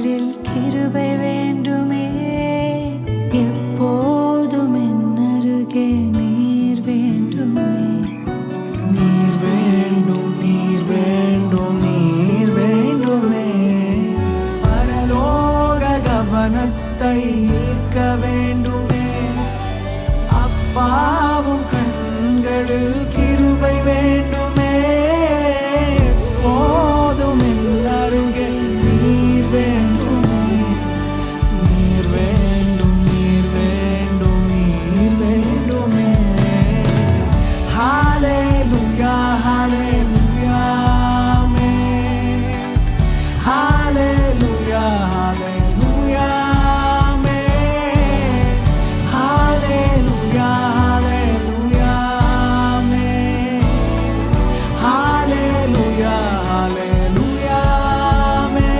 கண்களில் கிருபை வேண்டுமே, எப்போதும் என் அருகே நீர் வேண்டுமே. நீர் வேண்டும், நீர் வேண்டும், நீர் வேண்டுமே. பரலோக கவனத்தை ஈர்க்க வேண்டுமே. அப்பாவும் கண்களில் கிருபை வேண்டுமே. எப்போதும் என் அருகே நீர் வேண்டுமே. நீர் வேண்டும், நீர் வேண்டும், நீர் வேண்டுமே. ஹalleluya, hallelujah, amen. Hallelujah, hallelujah, amen. Hallelujah, hallelujah, amen. Hallelujah, hallelujah, amen.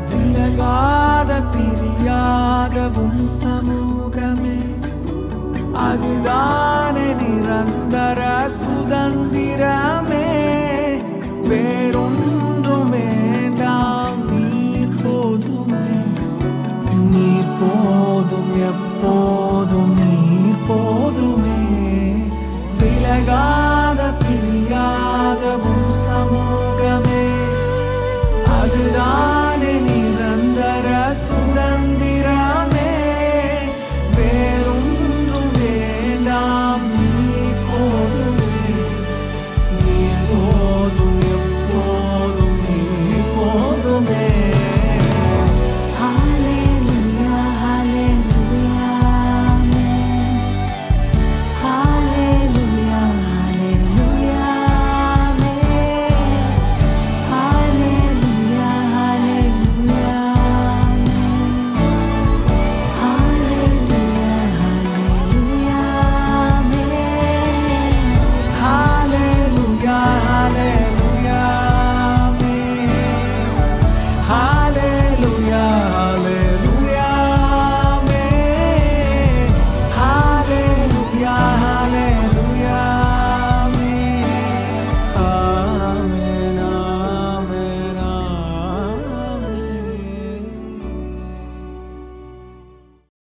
விலகாத பிரியாதவும் சமூகமே, அதுதானே நிரந்தர சுதந்திரமே. வேறொன்றும் வேண்டாம், நீர் போதுமே. நீர் போதும் எப்போ